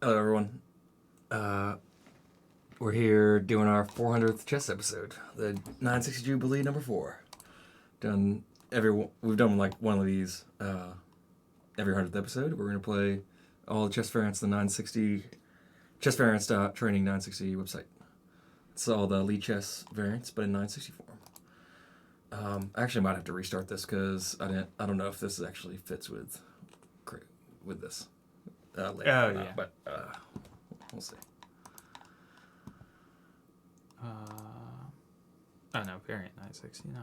Hello, everyone. We're here doing our 400th chess episode, the 960 Jubilee number 4. We've done like one of these every 100th episode. We're gonna play all the chess variants, the 960 chessvariants.training 960 website. It's all the lead chess variants, but in 960 form. I actually might have to restart this because I don't know if this actually fits with this. Later or not, but we'll see. Oh no, variant 960. No,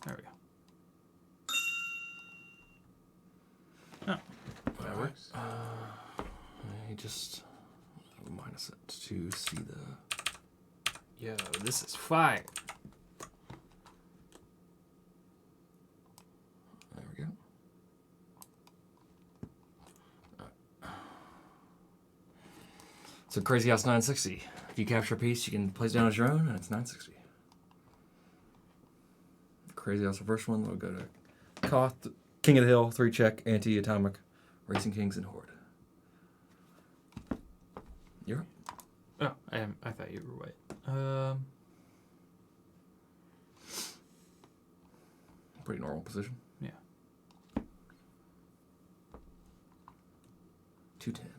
there we go. Oh, that works. I just minus it to see the. Yo, this is fire. There we go. So Crazyhouse 960. If you capture a piece, you can place it down as your own, and it's 960. Crazyhouse, the first one, we'll go to Koth, King of the Hill, 3-check, Anti-Atomic, Racing Kings, and Horde. You're up. Oh, I thought you were white. Pretty normal position. Yeah. 210.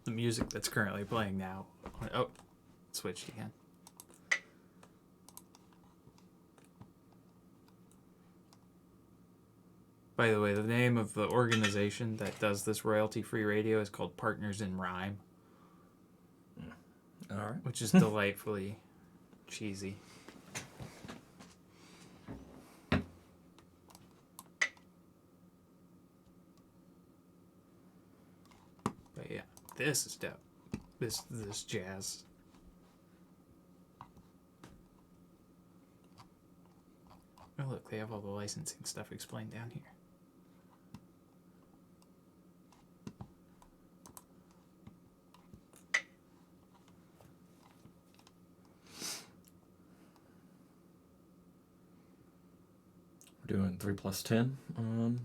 The music that's currently playing now. Oh, switched again. By the way, the name of the organization that does this royalty-free radio is called Partners in Rhyme. All right. Which is delightfully cheesy. But yeah, this is dope. This jazz. Oh look, they have all the licensing stuff explained down here. We're doing 3 plus 10 on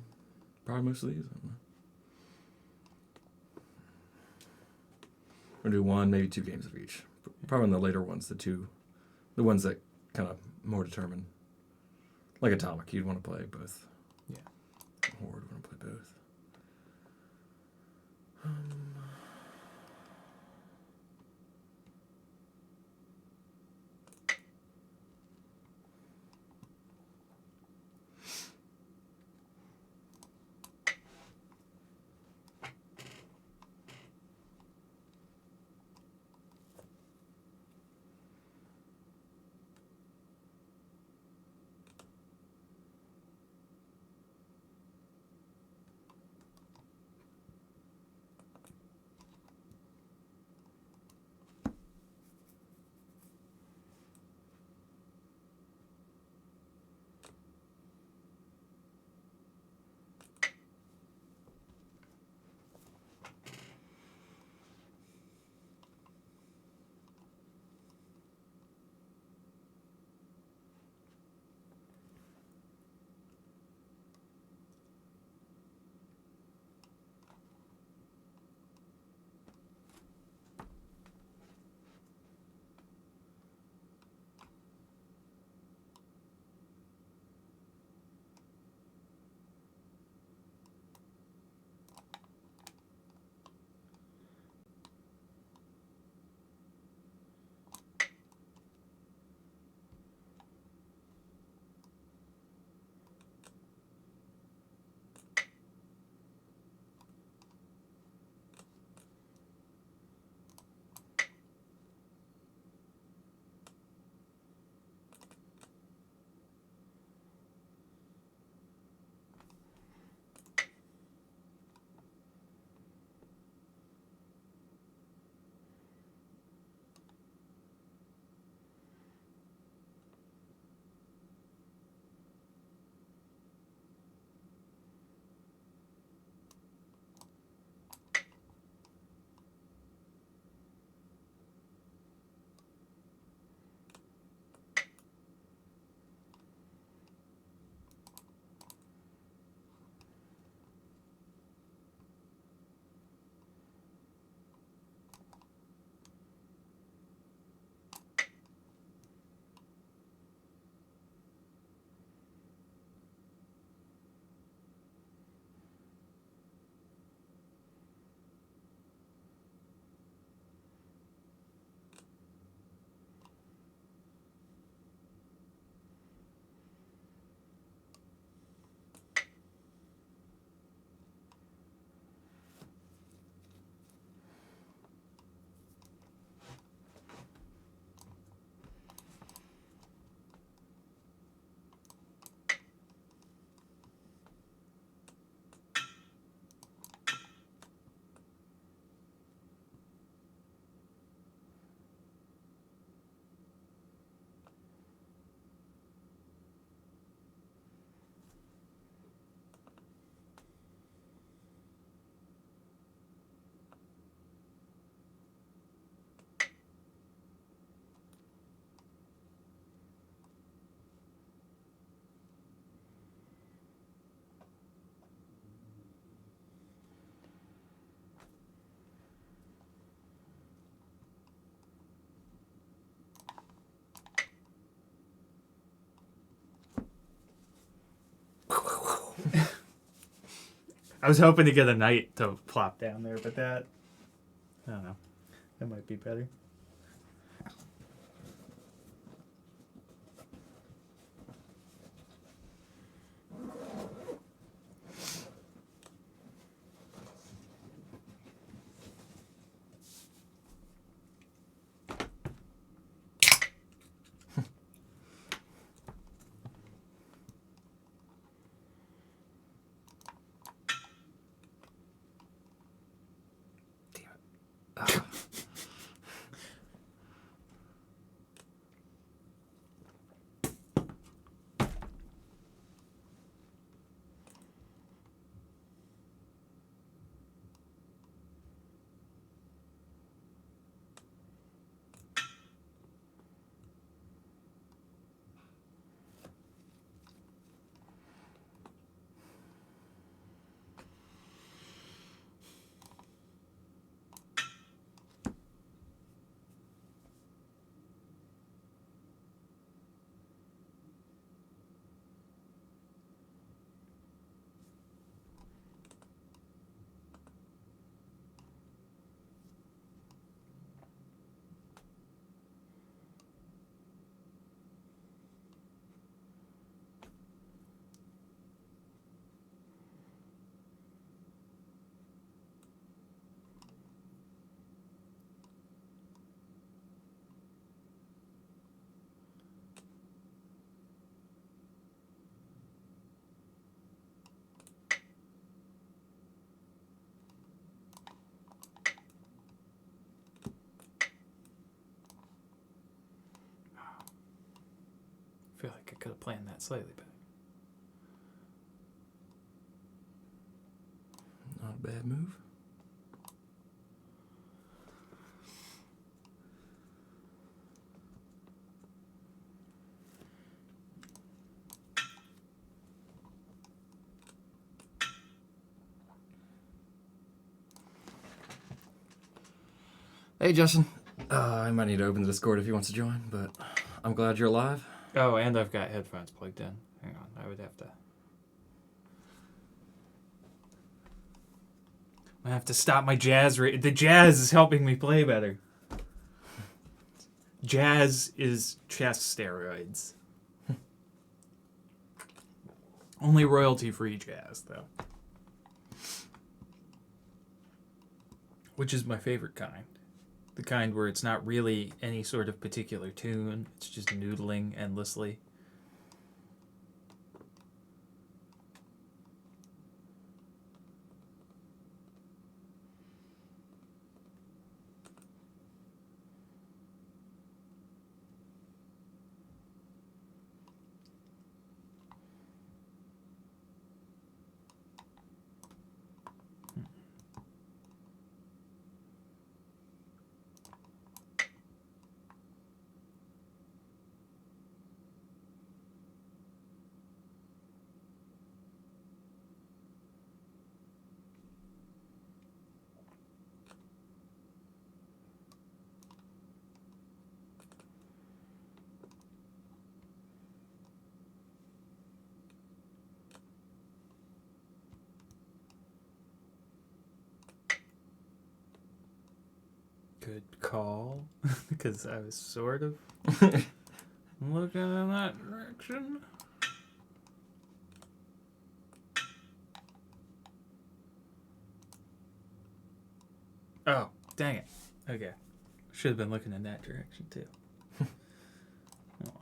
probably most of these. We're going to do 1, maybe 2 games of each. Probably on the later ones, the ones that kind of more determine. Like Atomic, you'd want to play both. Yeah. Horde would want to play both. was hoping to get a knight to plop down there, but that... I don't know. That might be better. I feel like I could have planned that slightly better. Not a bad move. Hey, Justin. I might need to open the Discord if he wants to join, but I'm glad you're alive. Oh, and I've got headphones plugged in. Hang on, I would have to... I have to stop my jazz... The jazz is helping me play better. Jazz is chess steroids. Only royalty-free jazz, though. Which is my favorite kind. The kind where it's not really any sort of particular tune. It's just noodling endlessly. Good call, because I was sort of looking in that direction. Oh, dang it. Okay. Should have been looking in that direction, too. Oh.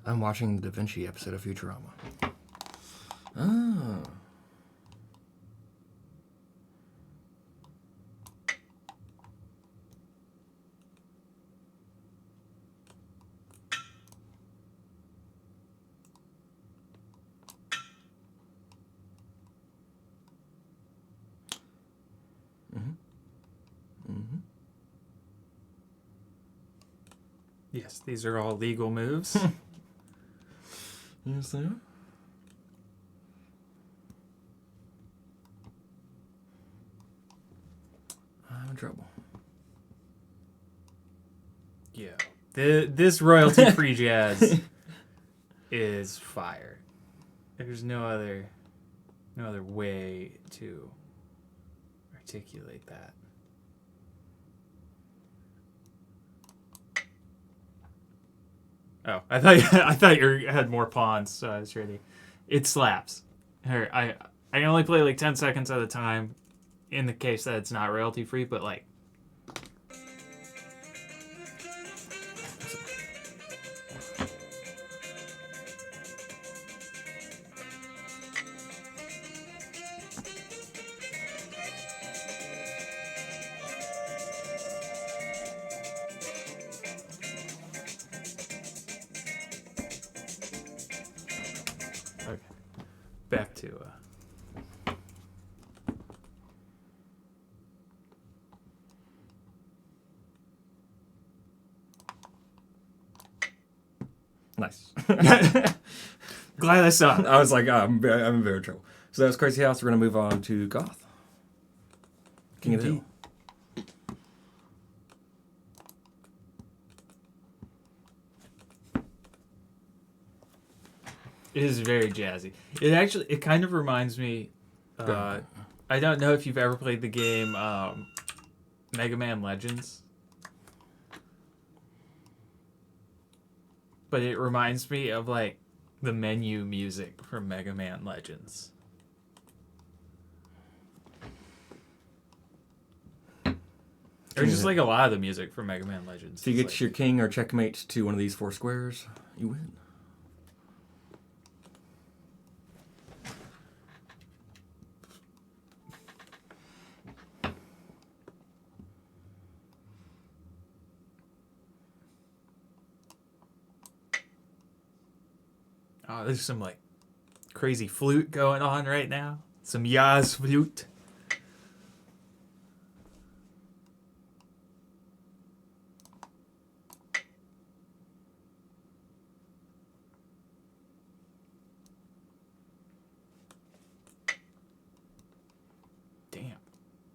I'm watching the Da Vinci episode of Futurama. Ah. Yes, these are all legal moves. Yes, they are. I'm in trouble. Yeah. This royalty-free jazz is fire. There's no other way to articulate that. Oh, I thought you had more pawns, so I was ready. It slaps. Here, I can only play like 10 seconds at a time in the case that it's not royalty free, but like okay. Back to Nice. glad I saw it. I was like, I'm in very trouble. So that was Crazy House. We're going to move on to Goth. King of the Hill. It is very jazzy. It kind of reminds me. I don't know if you've ever played the game Mega Man Legends, but it reminds me of like the menu music from Mega Man Legends. Or just like a lot of the music from Mega Man Legends. If you get your king or checkmate to one of these 4 squares, you win. Oh, there's some like crazy flute going on right now. Some Yaz flute.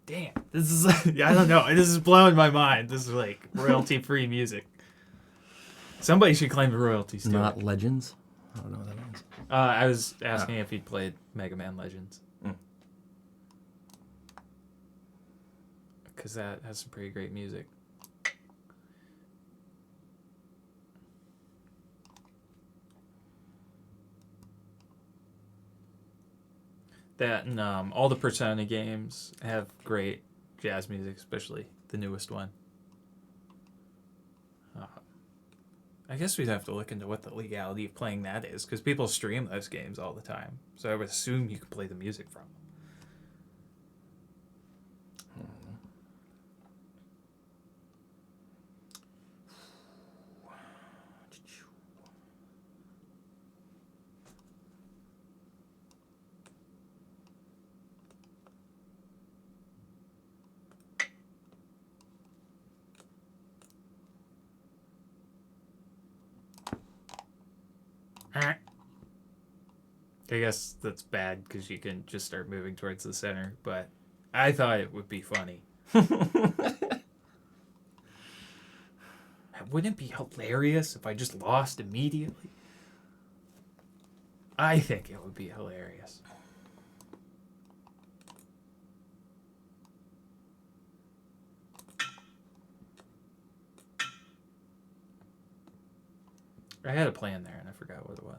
Damn. This is I don't know. This is blowing my mind. This is like royalty-free music. Somebody should claim the royalties too. Not Legends? I don't know what that means. I was asking if he'd played Mega Man Legends. Because that has some pretty great music. That and all the Persona games have great jazz music, especially the newest one. I guess we'd have to look into what the legality of playing that is, because people stream those games all the time. So I would assume you could play the music from them. I guess that's bad because you can just start moving towards the center, but I thought it would be funny. Wouldn't it be hilarious if I just lost immediately? I think it would be hilarious. I had a plan there and I forgot what it was.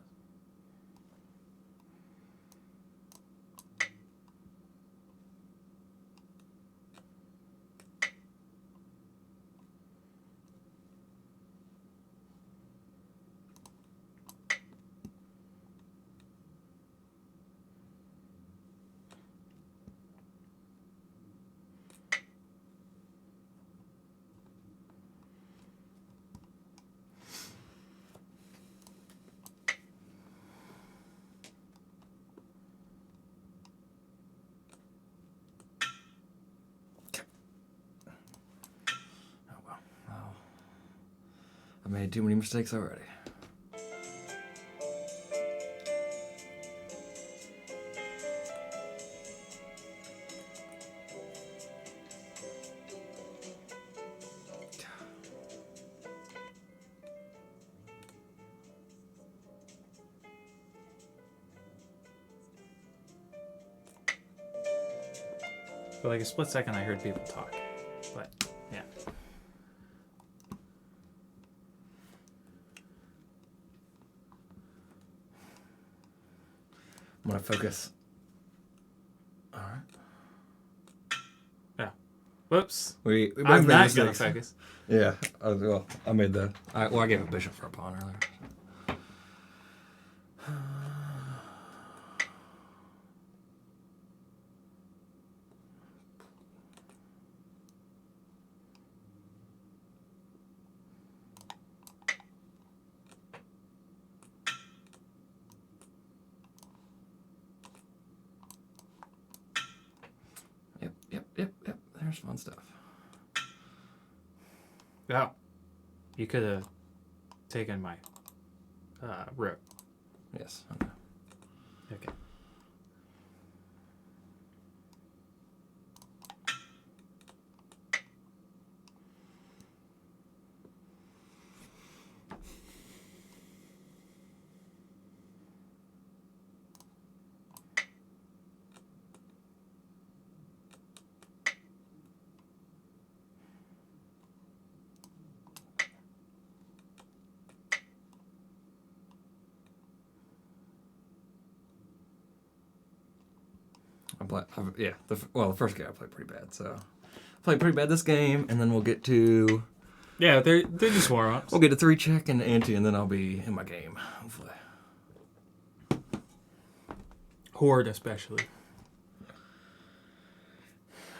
I made too many mistakes already. For like a split second, I heard people talk, but yeah. I'm gonna focus. All right. Yeah. Whoops. We both I'm made not gonna mistakes. focus. Yeah. Well, I made the. I gave a bishop for a pawn earlier. Yep. There's fun stuff. Oh, you could have taken my rook. Yes. Okay. Okay. The first game I played pretty bad, so I played pretty bad this game, and then we'll get to Yeah, they're just warm ups. we'll get to 3-check and ante, and then I'll be in my game, hopefully. Horde especially.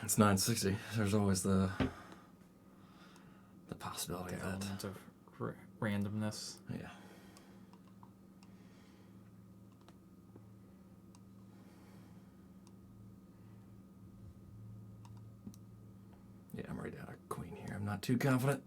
It's 960. There's always the possibility of that. Element of randomness. Yeah. Yeah, I'm ready to have a queen here. I'm not too confident.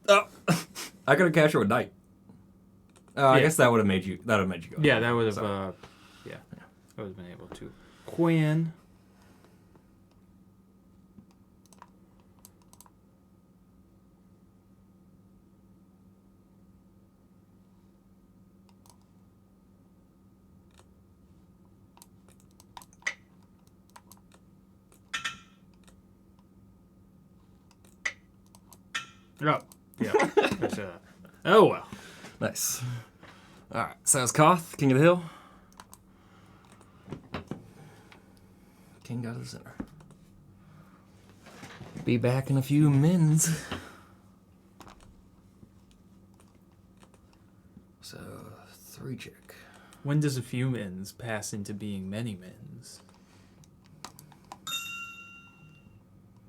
Oh, I could have cashed her with knight. Oh, I guess that would have made you. That would have made you go. Yeah, that would have. So. I would have been able to queen. Oh, yeah. Oh well. Nice. All right. So it's Koth, King of the Hill. King out of the center. Be back in a few mins. So 3-check. When does a few mins pass into being many mins?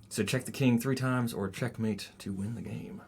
So check the king 3 times or checkmate to win the game.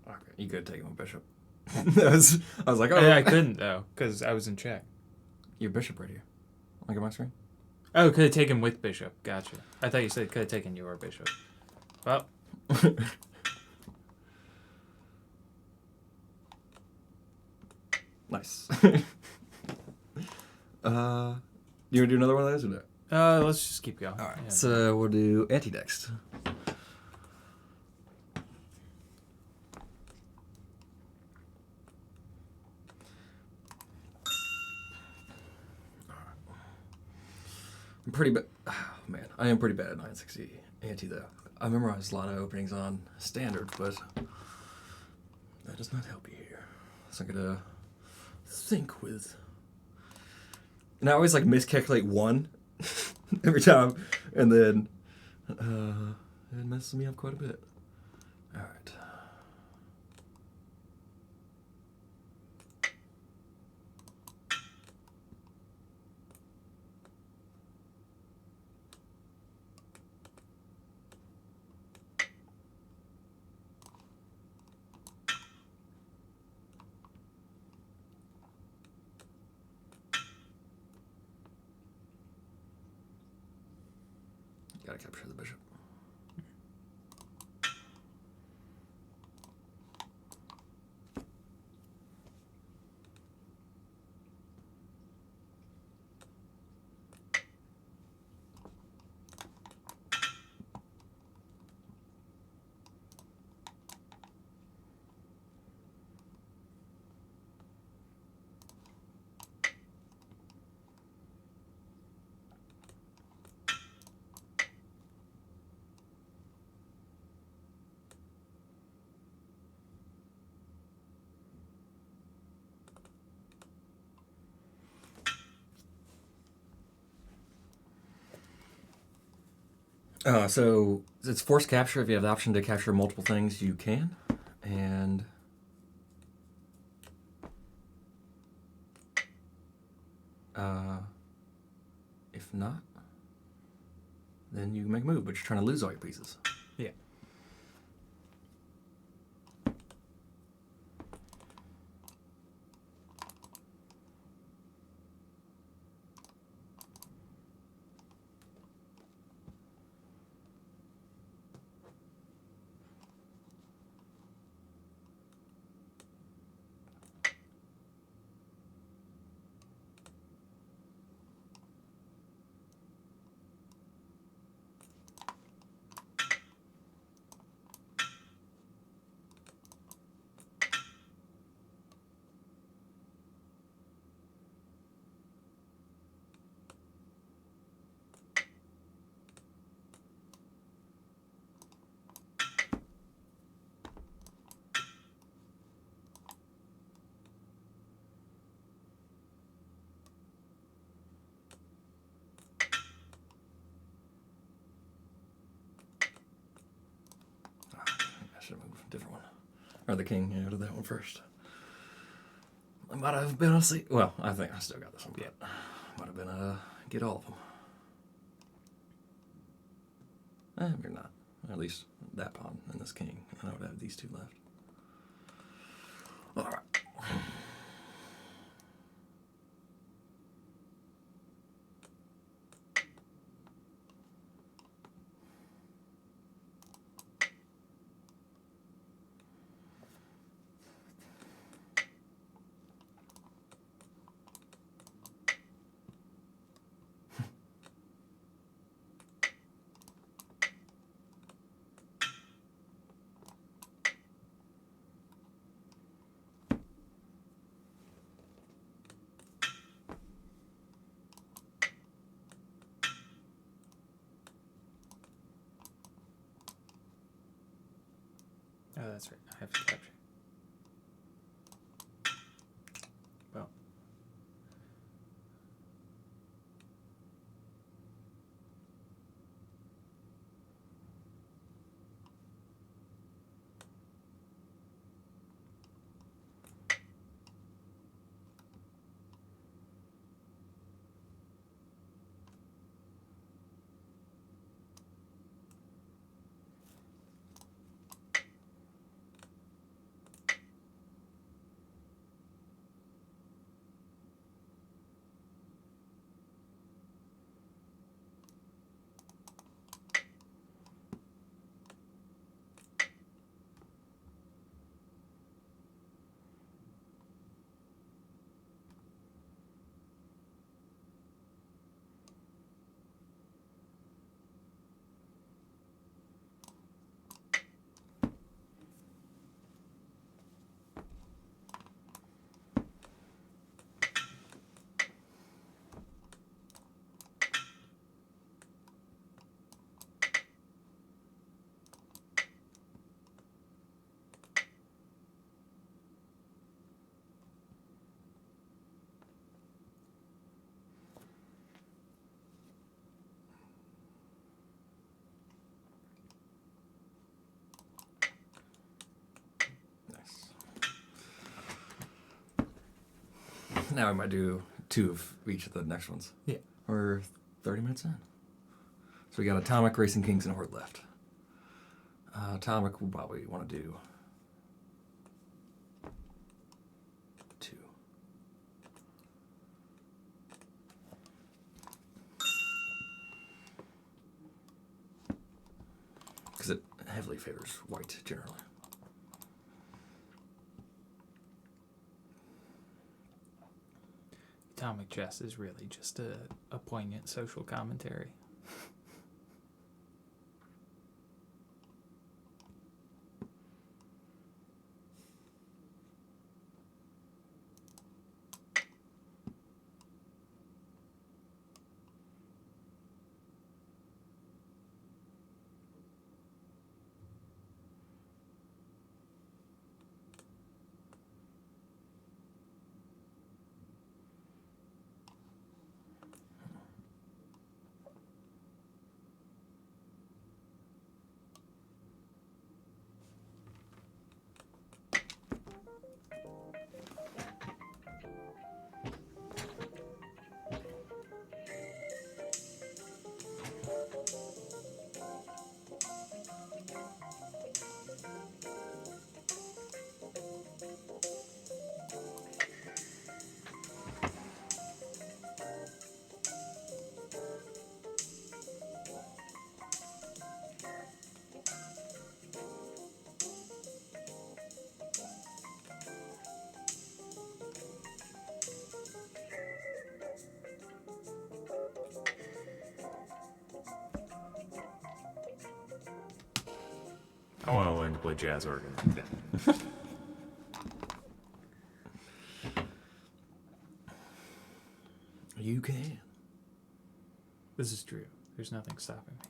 Okay, you could have taken my bishop. I was like, oh, I couldn't though, because I was in check. your bishop right here. Look at my screen. Oh, could have taken with bishop. Gotcha. I thought you said could have taken your bishop. Well, nice. You want to do another one of those or no? let's just keep going. All right. Yeah. So we'll do anti next. I'm pretty bad. Oh, man, I am pretty bad at 960 anti though. I memorized a lot of openings on standard, but that does not help you here. So I'm gonna think with. And I always like miscalculate one every time, and then it messes me up quite a bit. All right. Gotta capture the bishop. So it's forced capture. If you have the option to capture multiple things, you can. And if not, then you make a move, but you're trying to lose all your pieces. Yeah. I should have moved a different one. Or the king, to that one first. I might have been asleep. Well, I think I still got this one. Yeah. Might have been get all of them. You're not. At least that pawn and this king. And I would have these two left. All right. Oh, that's right. I have to capture. Well. Now I might do 2 of each of the next ones. Yeah. We're 30 minutes in. So we got Atomic, Racing Kings, and Horde left. Atomic we'll probably want to do 2. Because it heavily favors white, generally. Atomic Chess is really just a poignant social commentary. I want to learn to play jazz organ. You can. This is true. There's nothing stopping me.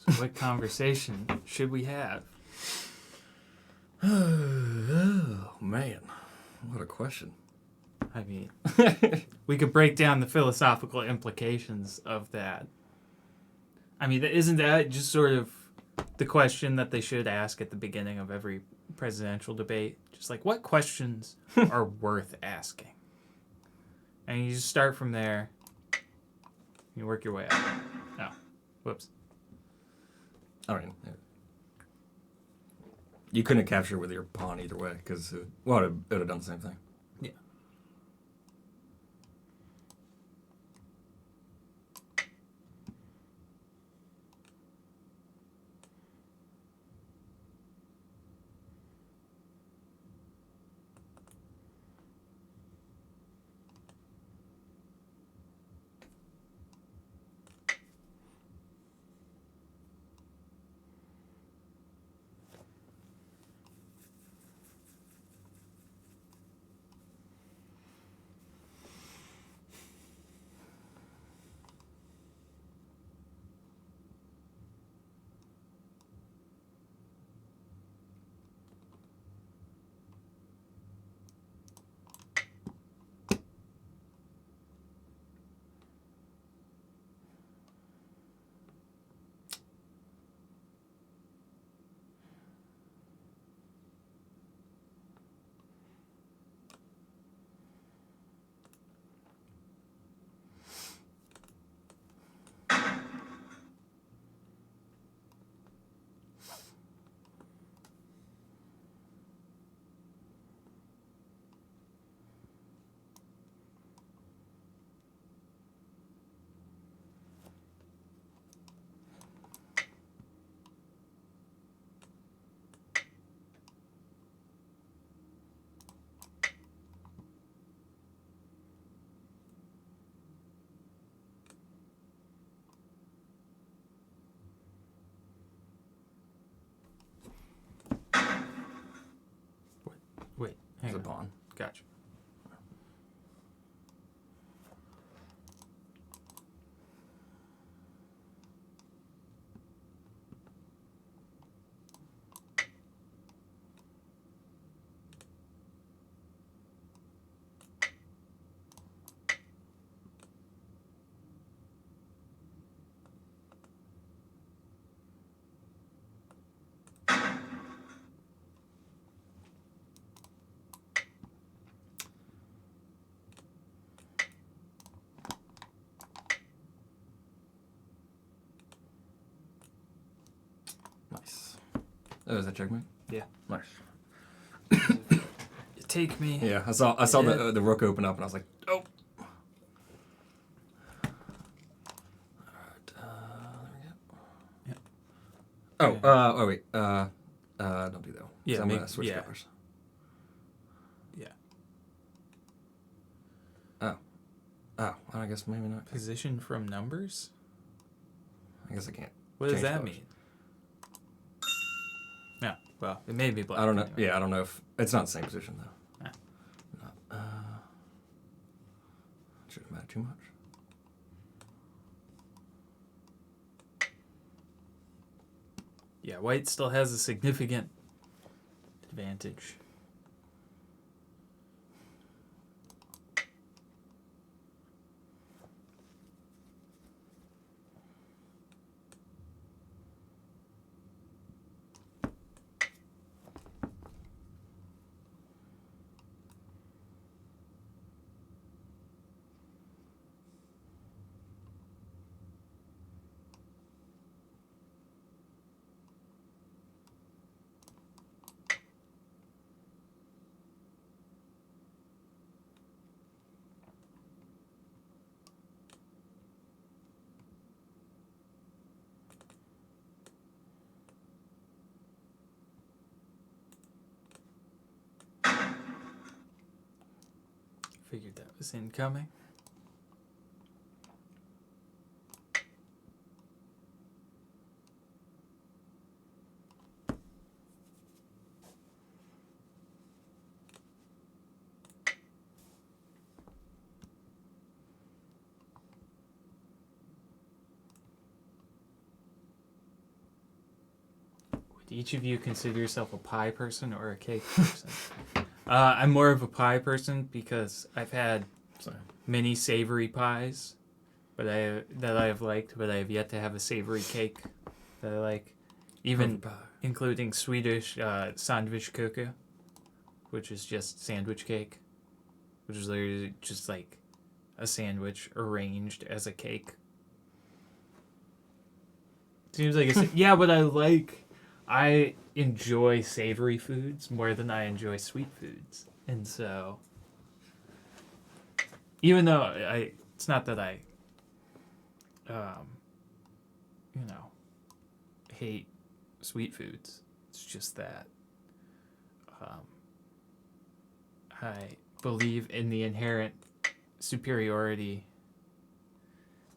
So what conversation should we have? Oh, man. What a question. I mean, we could break down the philosophical implications of that. I mean, isn't that just sort of the question that they should ask at the beginning of every presidential debate? Just like, what questions are worth asking? And you just start from there. You work your way up. Oh, whoops. I mean, you couldn't capture with your pawn either way, because, well, it would have done the same thing. Yeah. as a pawn. Gotcha. Nice. Oh, is that checkmate? Yeah. Nice. You take me. Yeah, I saw the rook open up, and I was like, oh. Alright, there we go. Yeah. Oh, wait. Don't do that one. 'Cause Yeah, I'm gonna switch yeah. colors. Yeah. Oh, I guess maybe not. Position from numbers? I guess I can't. What does change that colors. mean? No. Well, it may be black. I don't know. anyway. Yeah, I don't know if it's not the same position though. Ah. Shouldn't matter too much. Yeah, white still has a significant advantage. Figured that was incoming. Would each of you consider yourself a pie person or a cake person? I'm more of a pie person because I've had So, many savory pies, that I have liked, but I have yet to have a savory cake that I like. Even perfect pie. including Swedish sandwichkaka, which is just sandwich cake, which is literally just like a sandwich arranged as a cake. Seems like it's yeah, but I enjoy savory foods more than I enjoy sweet foods, and so even though it's not that I hate sweet foods. It's just that I believe in the inherent superiority.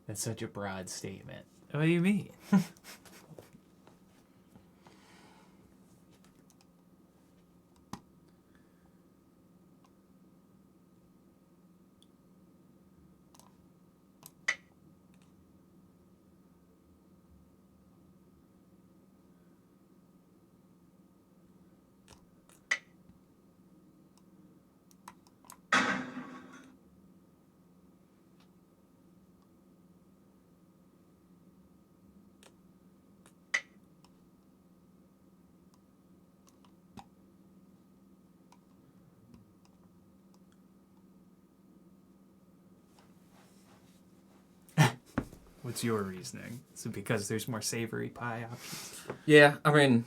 That's such a broad statement. What do you mean? What's your reasoning? Is it because there's more savory pie options? Yeah, I mean,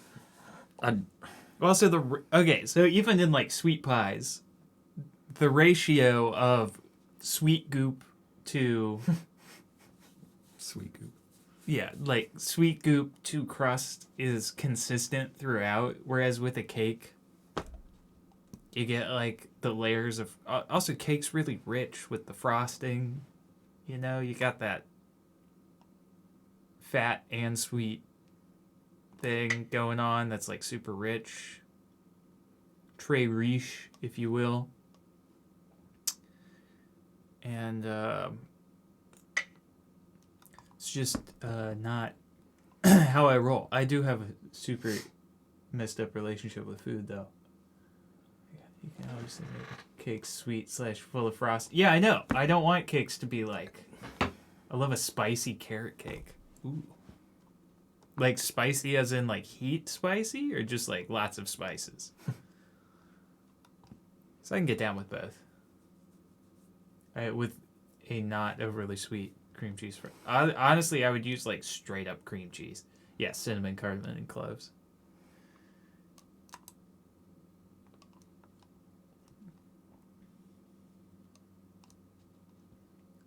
Also, so even in like sweet pies, the ratio of sweet goop to sweet goop. like sweet goop to crust is consistent throughout. Whereas with a cake, you get like the layers of. Also, cake's really rich with the frosting. You know, you got that fat and sweet thing going on that's like super rich. très riche, if you will. And it's just not how I roll. I do have a super messed up relationship with food, though. You can obviously make cakes sweet / full of frost. Yeah, I know. I don't want cakes to be like... I love a spicy carrot cake. Ooh. Like spicy as in like heat spicy, or just like lots of spices? So I can get down with both. With a not overly sweet cream cheese. Honestly, I would use like straight up cream cheese. Yeah, cinnamon, cardamom, and cloves.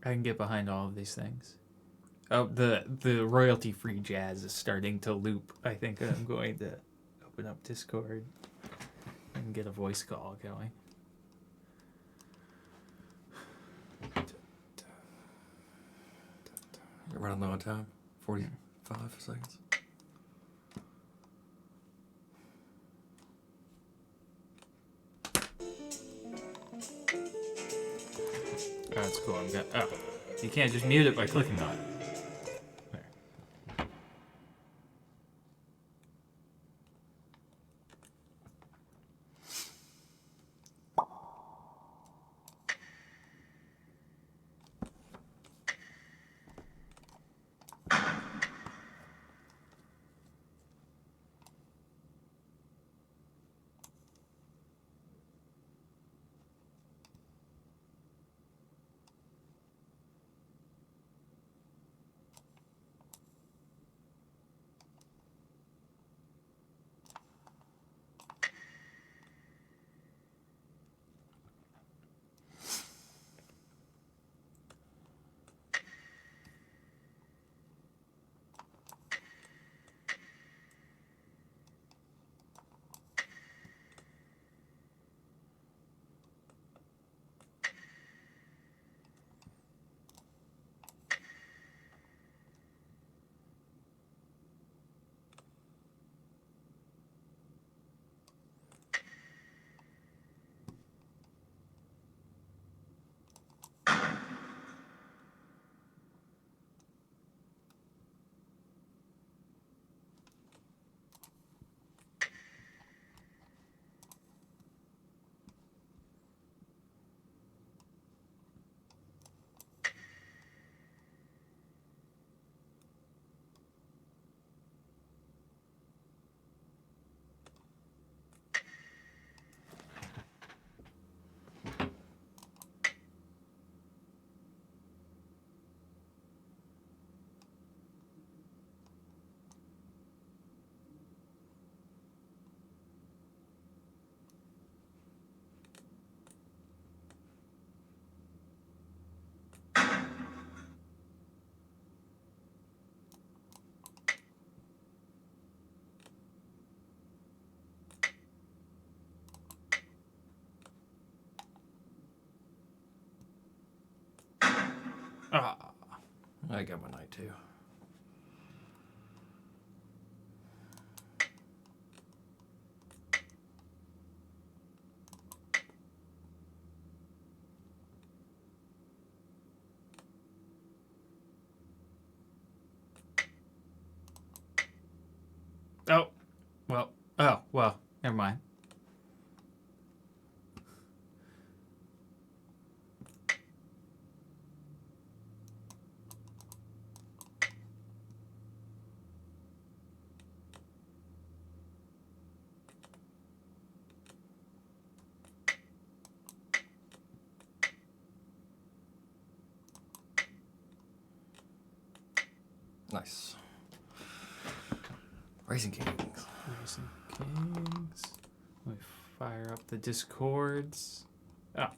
I can get behind all of these things. Oh, the royalty-free jazz is starting to loop. I think I'm going to open up Discord and get a voice call going. You're running low on time. 45 seconds. Oh, that's cool. Oh, you can't just mute it by clicking on it. There. Ah. I got my knight too. Oh. Well. Oh, well. Never mind. Nice. Raising Kings. Racing Kings. Let me fire up the Discords. Oh. I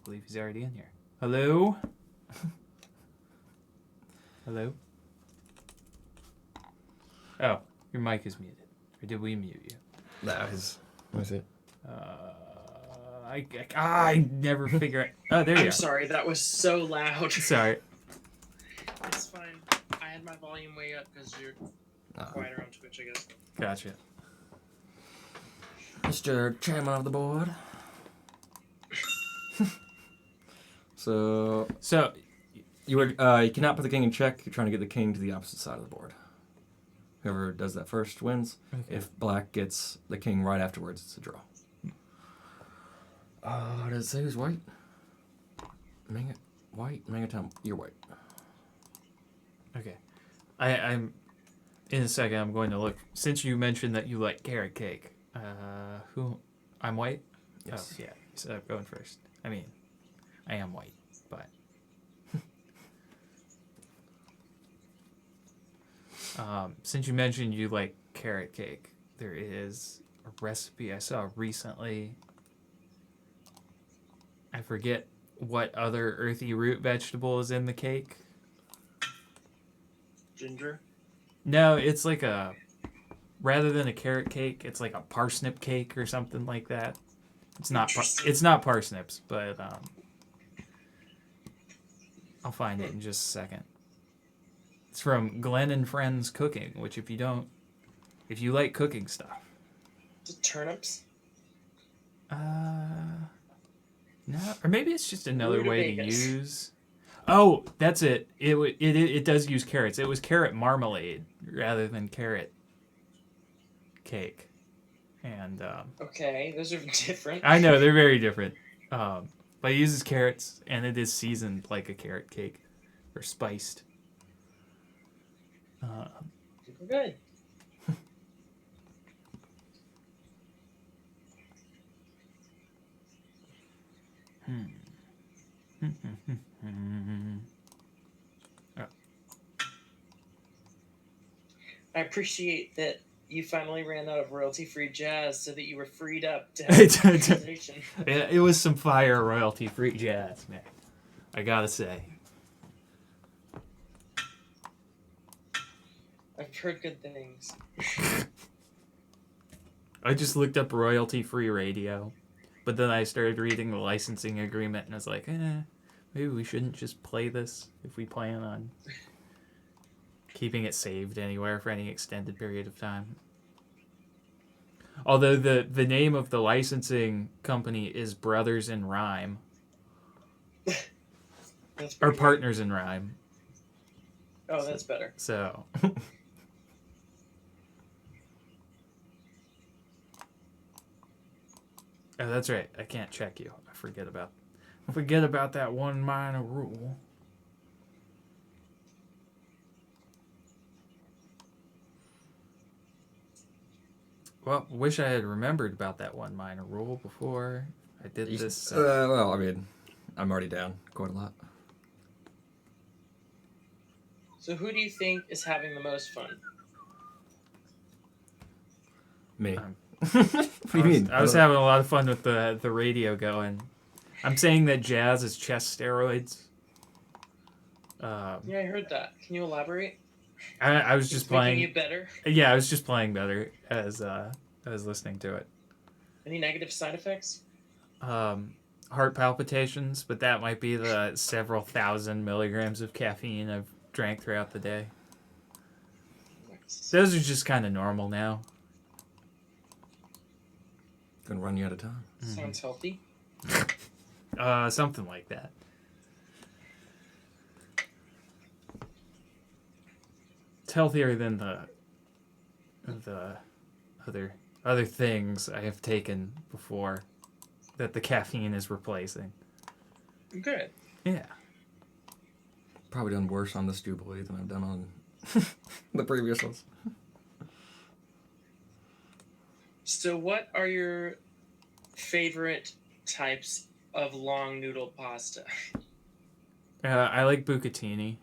believe he's already in here. Hello? Hello? Oh, your mic is muted. Or did we mute you? That is. What is it? I never figure it. Oh, there you I'm are. sorry, that was so loud. Sorry. It's fine. I had my volume way up because you're quieter on Twitch, I guess. Gotcha. Mr. Chairman of the board. So you cannot put the king in check. You're trying to get the king to the opposite side of the board. Whoever does that first wins. Okay. If black gets the king right afterwards, it's a draw. Does it say who's white? White? MangoTown, you're white. Okay. I'm in a second. I'm going to look. Since you mentioned that you like carrot cake, who? I'm white. Yes. Oh yeah. So I'm going first. I mean, I am white, but. Since you mentioned you like carrot cake, there is a recipe I saw recently. I forget what other earthy root vegetable is in the cake. Ginger. No, it's like a... Rather than a carrot cake, it's like a parsnip cake or something like that. It's not parsnips, but I'll find it in just a second. It's from Glenn and Friends Cooking, which if you like cooking stuff. Is it turnips? No, or maybe it's just another way to Rutabagas. use. Oh, that's it. It does use carrots. It was carrot marmalade rather than carrot cake, and Okay, those are different. I know they're very different. But it uses carrots, and it is seasoned like a carrot cake, or spiced. Super good. I appreciate that you finally ran out of royalty-free jazz so that you were freed up to have a conversation. It was some fire royalty-free jazz, man. I gotta say. I've heard good things. I just looked up royalty-free radio, but then I started reading the licensing agreement, and I was like, maybe we shouldn't just play this if we plan on keeping it saved anywhere for any extended period of time. Although the name of the licensing company is Brothers in Rhyme. That's Or pretty Partners in Rhyme. good. Oh, that's better. So... Oh, that's right. I can't check you. I forget about that one minor rule. Well, wish I had remembered about that one minor rule before I did this. Well, I mean, I'm already down quite a lot. So who do you think is having the most fun? Me. What do you mean? I was having a lot of fun with the radio going. I'm saying that jazz is chess steroids. Yeah, I heard that. Can you elaborate? I was just It's playing. making you better. Yeah, I was just playing better as I was listening to it. Any negative side effects? Heart palpitations, but that might be the several thousand milligrams of caffeine I've drank throughout the day. Nice. Those are just kind of normal now. Gonna run you out of time. Sounds healthy. Something like that. It's healthier than the other things I have taken before that the caffeine is replacing. Good. Yeah. Probably done worse on this Jubilee than I've done on the previous ones. So what are your favorite types of long noodle pasta? I like bucatini.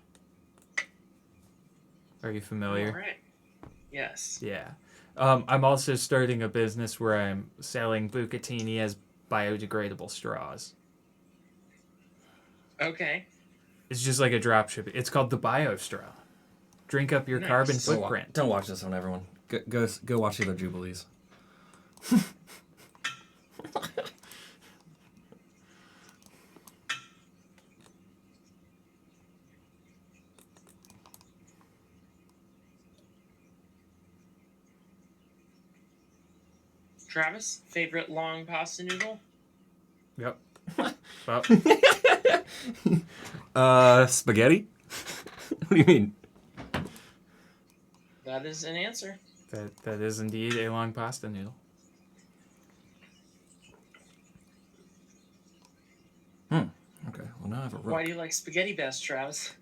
Are you familiar? All right. Yes. Yeah. I'm also starting a business where I'm selling bucatini as biodegradable straws. Okay. It's just like a drop ship. It's called the Bio Straw. Drink up your Nice. carbon Don't wa- footprint. Don't watch this one, everyone. Go watch the other Jubilees. Travis, favorite long pasta noodle? Yep. Well, Spaghetti? What do you mean? That is an answer. that is indeed a long pasta noodle. Okay, well now I have a rook. Why do you like spaghetti best, Travis?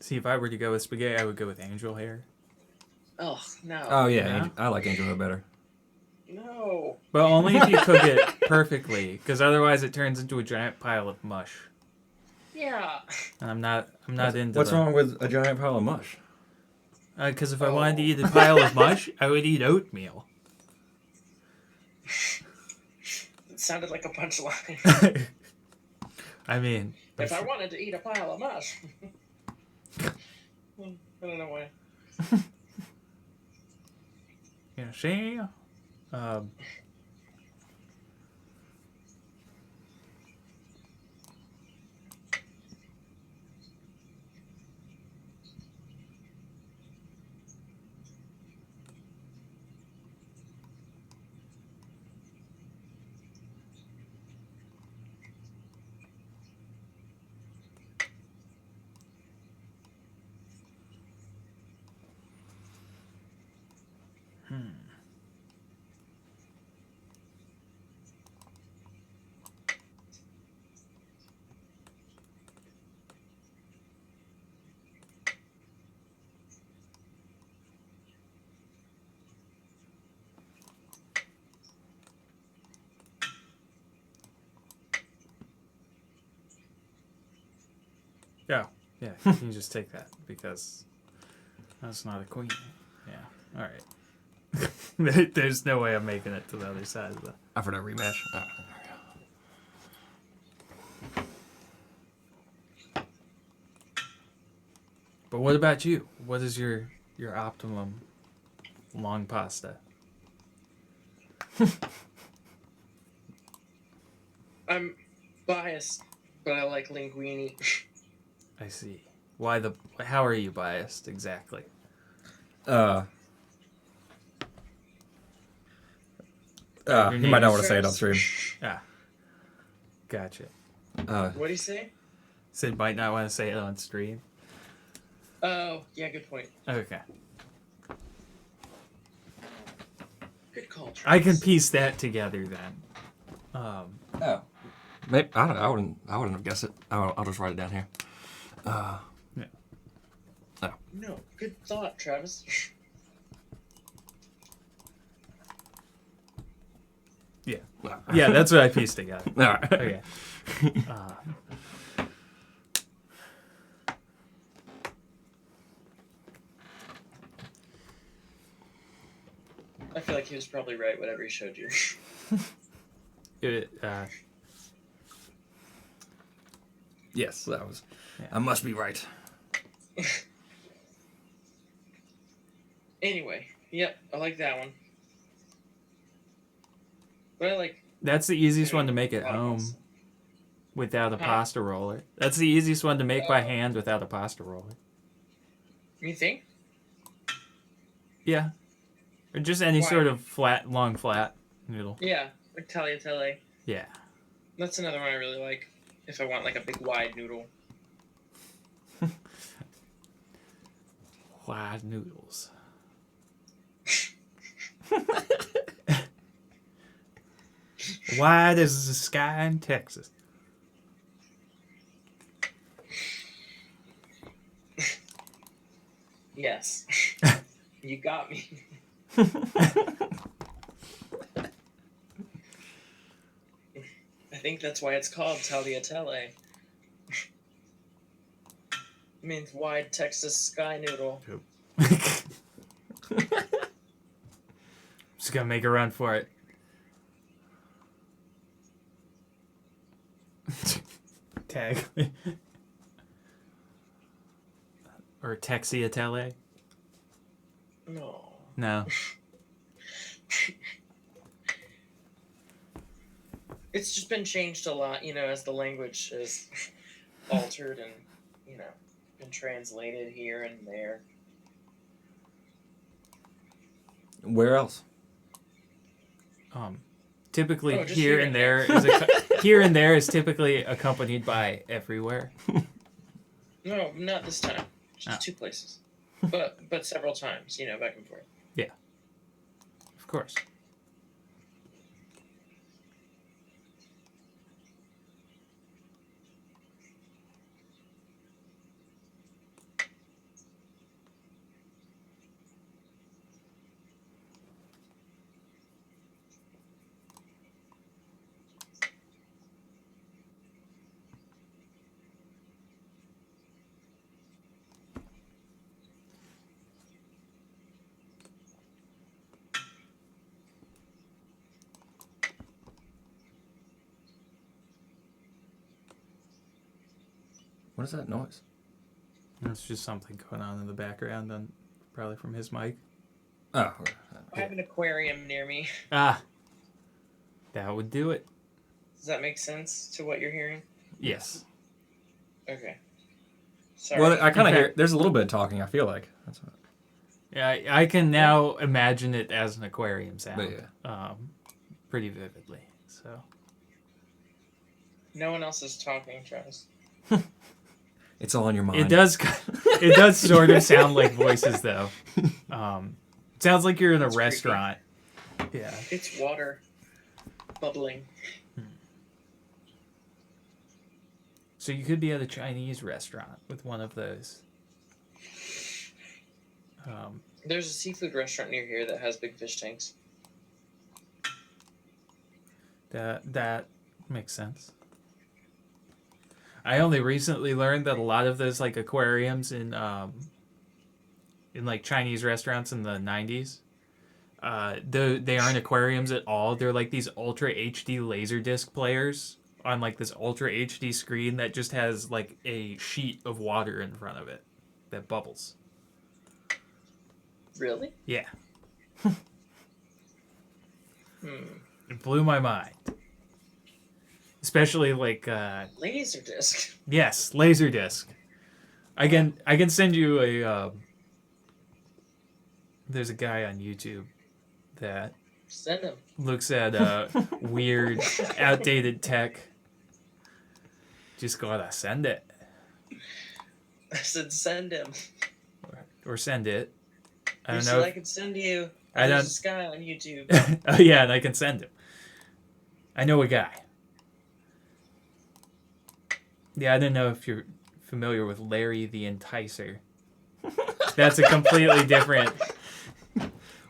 See, if I were to go with spaghetti, I would go with angel hair. Oh, no. Oh yeah, Yeah? I like angel hair better. No. But only if you cook it perfectly, because otherwise it turns into a giant pile of mush. Yeah. And I'm not into What's wrong with a giant pile of mush? Because if I wanted to eat a pile of mush, I would eat oatmeal. It sounded like a punchline. I mean, If I wanted to eat a pile of mush. I don't know why. you know, see, yeah, you just take that because that's not a queen. Yeah, all right. There's no way I'm making it to the other side of the. I for that rematch. But what about you? What is your optimum long pasta? I'm biased, but I like linguine. I see. How are you biased exactly? You Your might not name want to say it on stream. Ah, gotcha. What do you say? Sid might not want to say it on stream. Oh, yeah, good point. Okay. Good call, Travis. I can piece that together then. Oh. Maybe, I don't know. I wouldn't have guessed it. I'll just write it down here. No, good thought, Travis. Yeah. Yeah, that's what I pieced together. All right. Okay. I feel like he was probably right, whatever he showed you. Yes, that was. Yeah. I must be right. Anyway, yep, I like that one. But I like... That's the easiest one to make at a lot of home pasta. without a Huh? pasta roller. That's the easiest one to make by hand without a pasta roller. You think? Yeah. Or just any Why? sort of long flat noodle. Yeah, like tagliatelle. Yeah. That's another one I really like. If I want like a big wide noodle. Wide noodles. Wide as the sky in Texas. Yes. You got me. I think that's why it's called tagliatelle. It means wide Texas sky noodle. Just gonna make a run for it. Tag. Or Texiatelle? No. No. It's just been changed a lot, as the language is altered and, been translated here and there. Where else? Typically Oh, just here here. and there is here and there is typically accompanied by everywhere. No, not this time. Just Oh. 2 places. But several times, back and forth. Yeah. Of course. What is that noise? That's just something going on in the background, and probably from his mic. Oh. I have an aquarium near me. Ah, that would do it. Does that make sense to what you're hearing? Yes. Okay. Sorry. Well, I kind In of fact- hear. There's a little bit of talking. I feel like. That's what, Yeah, I can now imagine it as an aquarium sound. but yeah. Pretty vividly. So. No one else is talking, Travis. It's all in your mind. It does. It does sort of sound like voices, though. It sounds like you're in a It's creepy. restaurant. Yeah. It's water bubbling. So you could be at a Chinese restaurant with one of those. There's a seafood restaurant near here that has big fish tanks. That makes sense. I only recently learned that a lot of those like aquariums in like Chinese restaurants in the 90s, they aren't aquariums at all. They're like these ultra HD laserdisc players on like this ultra HD screen that just has like a sheet of water in front of it that bubbles. Really? Yeah, Hmm. it blew my mind. Especially like Laserdisc. yes, laserdisc. I can send you a. There's a guy on YouTube that Send him. looks at weird, outdated tech. Just gotta send it I said send him. or send it. I You don't said know. I could send you. I There's don't- this guy on YouTube. Oh yeah, and I can send him. I know a guy. Yeah, I don't know if you're familiar with Larry the Enticer. That's a completely different.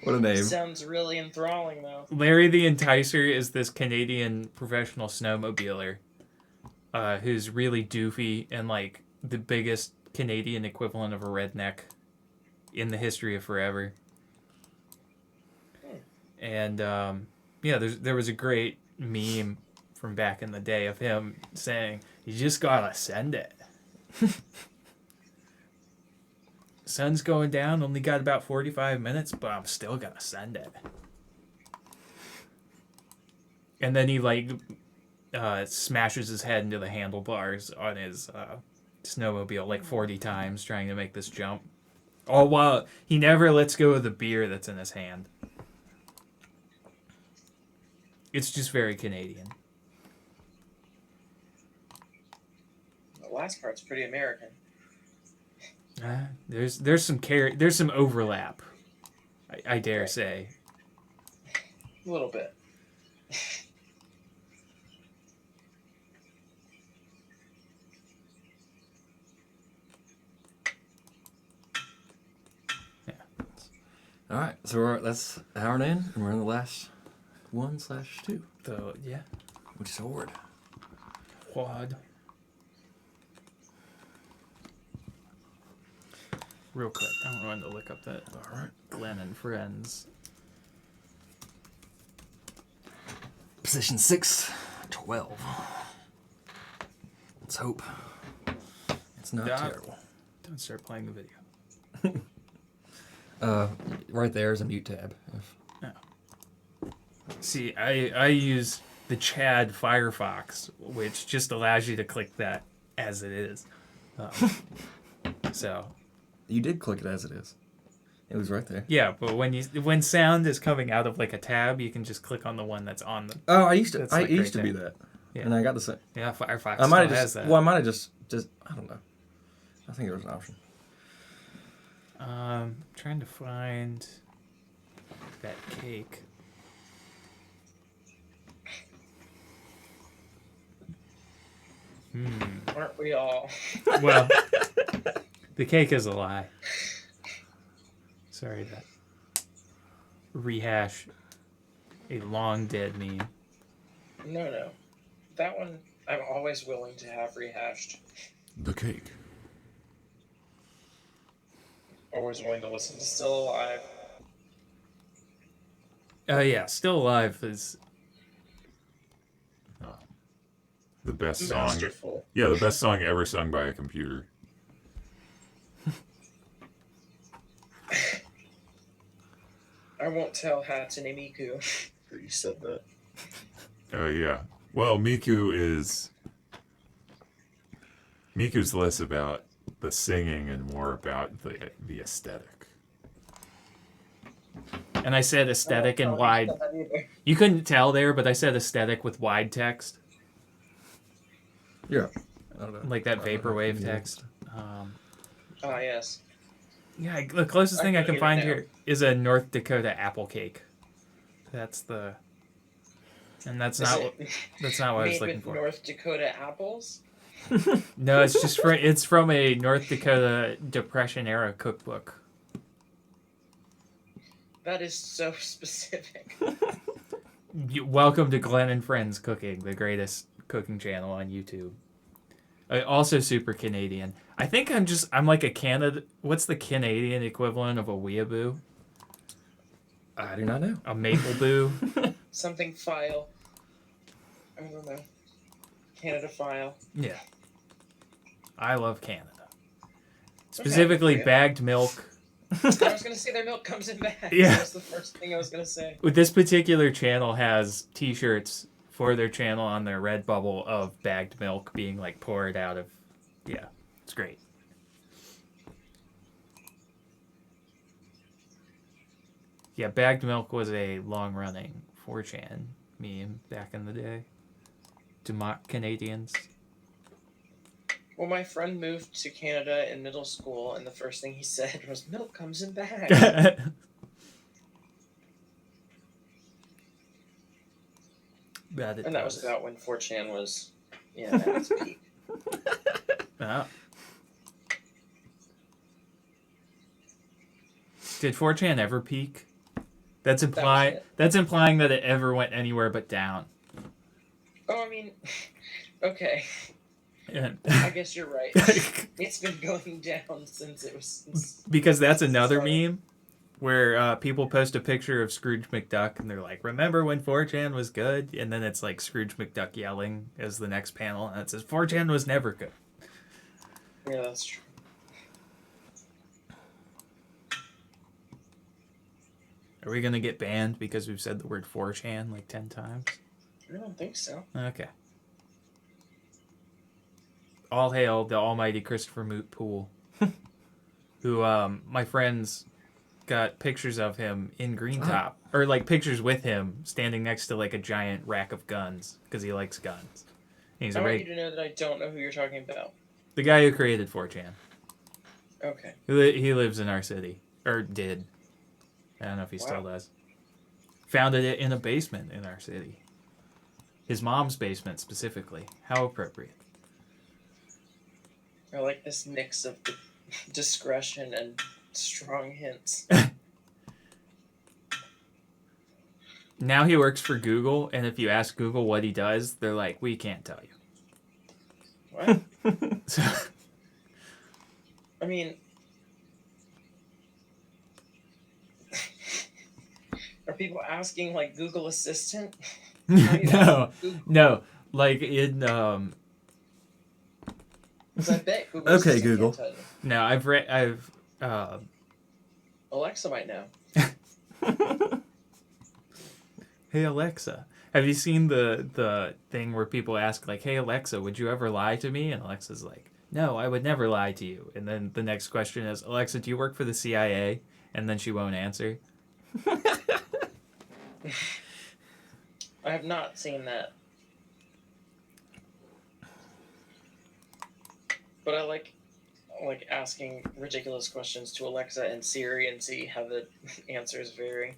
What a name. Sounds really enthralling, though. Larry the Enticer is this Canadian professional snowmobiler who's really doofy and like the biggest Canadian equivalent of a redneck in the history of forever. And yeah, there was a great meme from back in the day of him saying, "You just gotta send it." Sun's going down, only got about 45 minutes, but I'm still gonna send it. And then he like smashes his head into the handlebars on his snowmobile like 40 times trying to make this jump. All while he never lets go of the beer that's in his hand. It's just very Canadian. The last part's pretty American. There's some overlap. I dare Right. say. A little bit. All right, so that's an hour in, and we're in the last 1/2, So yeah, which is Horde. quad. Real quick, I wanted to look up that All right. Glenn and Friends. Position 6, 12. Let's hope it's not Yeah. terrible. Don't start playing the video. Right there is a mute tab. See, I use the Chad Firefox, which just allows you to click that as it is. So, You did click it as it is. It was right there. Yeah, but when sound is coming out of like a tab, you can just click on the one that's on the. Oh, I used to. That's, I like, used right to be there. that, Yeah. and I got the same. Yeah, Firefox I might have still has just. that. Well, I might have just. I don't know. I think there was an option. Trying to find that cake. Aren't we all? Well, the cake is a lie. Sorry to rehash a long dead meme. No. That one, I'm always willing to have rehashed. The cake. Always willing to listen to Still Alive. Yeah, Still Alive is. The best song. Masterful. Yeah, the best song ever sung by a computer. I won't tell Hatsune Miku that you said that. Yeah. Well, Miku's less about the singing and more about the aesthetic. And I said aesthetic and I wide. don't know that either. You couldn't tell there, but I said aesthetic with wide text, Yeah. I don't know. like that vaporwave text. Ah, yes. Yeah, the closest I thing I can can hear it find now. here is a North Dakota apple cake. That's the. And that's Is not it that's not what I was made looking with for. North Dakota apples? No, it's just it's from a North Dakota Depression era cookbook. That is so specific. Welcome to Glenn and Friends Cooking, the greatest cooking channel on YouTube. Also super Canadian. I think I'm like a Canada. What's the Canadian equivalent of a weeaboo? I do not know. A maple boo? Something file. I don't know. Canada file. Yeah. I love Canada. Specifically Okay. bagged milk. I was gonna say their milk comes in bags. Yeah. That was the first thing I was gonna say. This particular channel has t-shirts for their channel on their Redbubble of bagged milk being like poured out of. Yeah, it's great. Yeah, bagged milk was a long-running 4chan meme back in the day. To mock Canadians. Well, my friend moved to Canada in middle school, and the first thing he said was, "Milk comes in bags." And that was about when 4chan was, at its peak. Oh. Did 4chan ever peak? That's implying that it ever went anywhere but down. Oh, I mean, okay. And I guess you're right. It's been going down since it was. because that's another Sorry. meme where people post a picture of Scrooge McDuck and they're like, "Remember when 4chan was good?" And then it's like Scrooge McDuck yelling as the next panel, and it says 4chan was never good. Yeah, that's true. Are we gonna get banned because we've said the word 4chan like 10 times? I don't think so. Okay. All hail the almighty Christopher Moot Poole, who my friends got pictures of him in Green Top, or like pictures with him standing next to like a giant rack of guns because he likes guns. He's I a want you to know that I don't know who you're talking about. the guy who created 4chan. Okay. He lives in our city, or did. I don't know if he still does. Founded it in a basement in our city. His mom's basement specifically. How appropriate. I like this mix of discretion and strong hints. Now he works for Google, and if you ask Google what he does, they're like, "We can't tell you." What? So, I mean, are people asking like Google Assistant? no, like in Because I bet Google Okay, Assistant Google. can't tell you. no, I've Alexa might know. Hey Alexa, have you seen the thing where people ask like, "Hey Alexa, would you ever lie to me?" And Alexa's like, "No, I would never lie to you." And then the next question is, "Alexa, do you work for the CIA?" and then she won't answer. I have not seen that. But I like asking ridiculous questions to Alexa and Siri and see how the answers vary.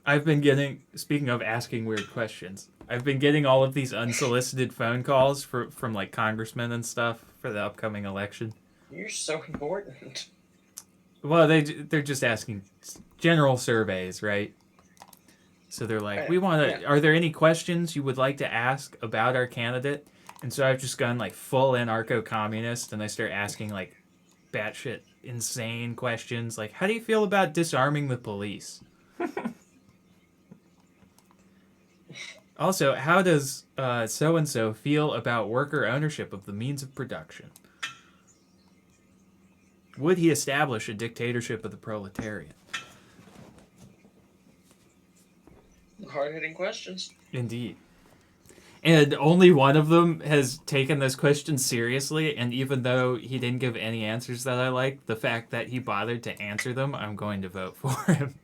I've been getting, speaking of asking weird questions, I've been getting all of these unsolicited phone calls from like congressmen and stuff for the upcoming election. You're so important. Well, they're just asking general surveys, right? So they're like, we want to. Yeah. Are there any questions you would like to ask about our candidate? And so I've just gone like full anarcho-communist, and I start asking like batshit insane questions, like, how do you feel about disarming the police? Also, how does so and so feel about worker ownership of the means of production? Would he establish a dictatorship of the proletariat? Hard-hitting questions. Indeed. And only one of them has taken this question seriously, and even though he didn't give any answers that I liked, the fact that he bothered to answer them, I'm going to vote for him.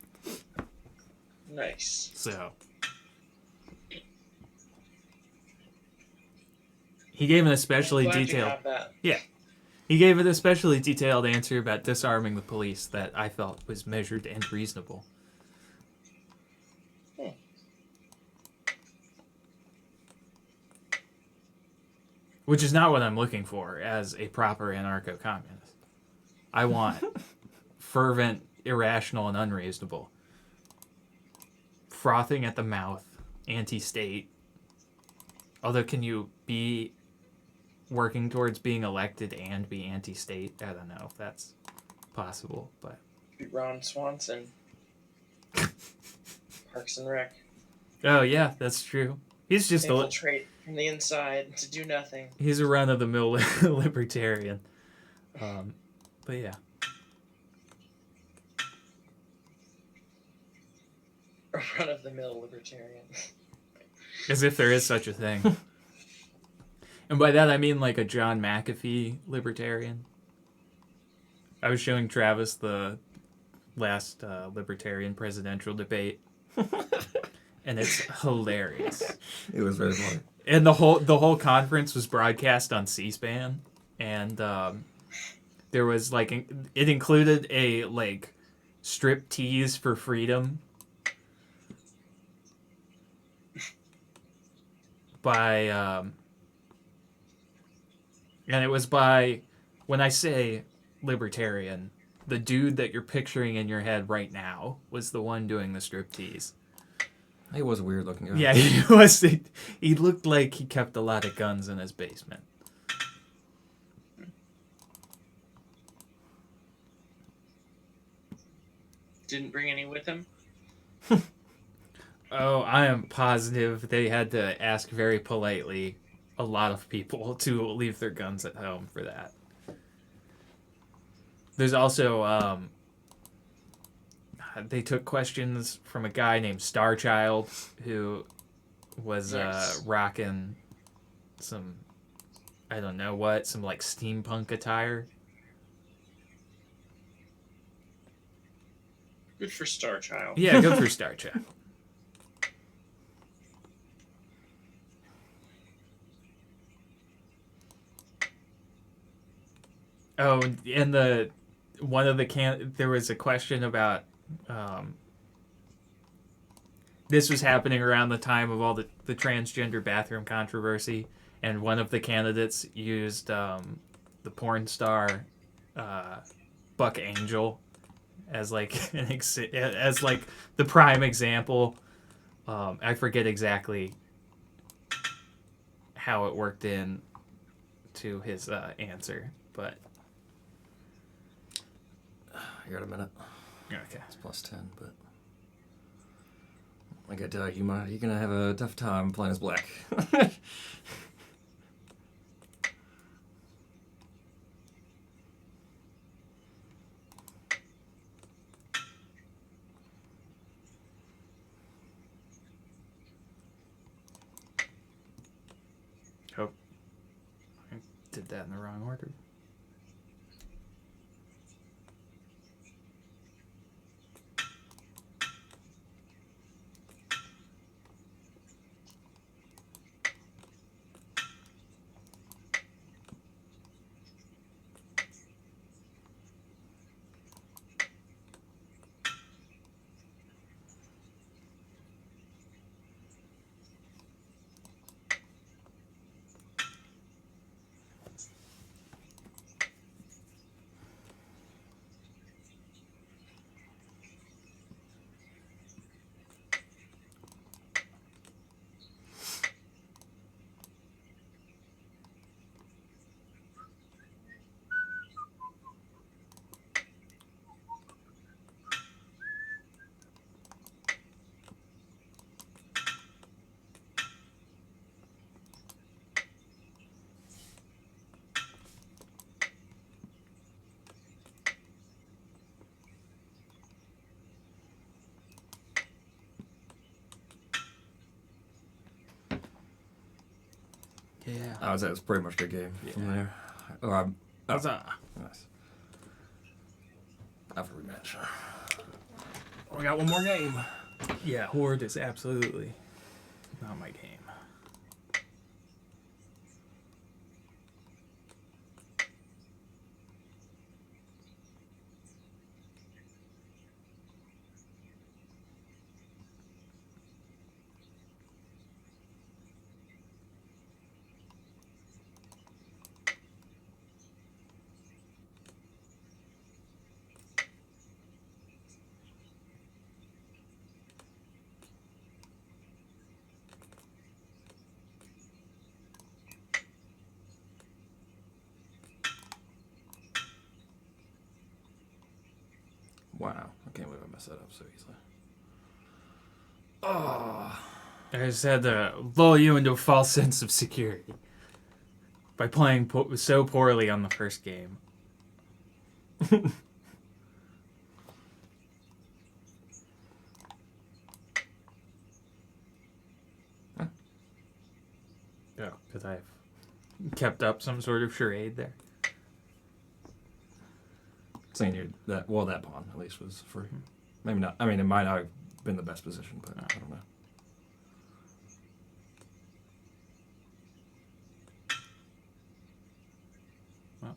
Nice. So. He gave an especially I'm glad detailed... you have that. Yeah. He gave an especially detailed answer about disarming the police that I felt was measured and reasonable. Which is not what I'm looking for as a proper anarcho-communist. I want fervent, irrational, and unreasonable. Frothing at the mouth, anti-state. Although, can you be working towards being elected and be anti-state? I don't know if that's possible, but... Ron Swanson. Parks and Rec. Oh, yeah, that's true. He's just infiltrate from the inside to do nothing. He's a run-of-the-mill libertarian. But yeah. A run-of-the-mill libertarian. As if there is such a thing. And by that I mean like a John McAfee libertarian. I was showing Travis the last libertarian presidential debate. And it's hilarious. It was very funny. And the whole conference was broadcast on C-SPAN, and there was like it included a like strip tease for freedom by and it was by, when I say libertarian, the dude that you're picturing in your head right now was the one doing the strip tease. He was a weird looking guy. Yeah, he was. He looked like he kept a lot of guns in his basement. Didn't bring any with him? Oh, I am positive they had to ask very politely a lot of people to leave their guns at home for that. There's also, they took questions from a guy named Starchild who was Nice. rocking some, I don't know what, some like steampunk attire. Good for Starchild. Yeah, good for Starchild. Oh, and there was a question about this was happening around the time of all the transgender bathroom controversy, and one of the candidates used the porn star Buck Angel as like as like the prime example. I forget exactly how it worked in to his answer, but I got a minute. okay. It's +10, but I gotta tell you, you're gonna have a tough time playing as black. Oh, I did that in the wrong order. Yeah. I would say it was pretty much a good game from there. Huzzah. Nice. I have a rematch. We got one more game. Yeah, Horde is absolutely not my game. Wow. I can't believe I messed that up so easily. Oh. I just had to lull you into a false sense of security by playing so poorly on the first game. Oh, because I've kept up some sort of charade there. Saying you that pawn at least was free. Maybe not. I mean, it might not have been the best position, but I don't know. Well.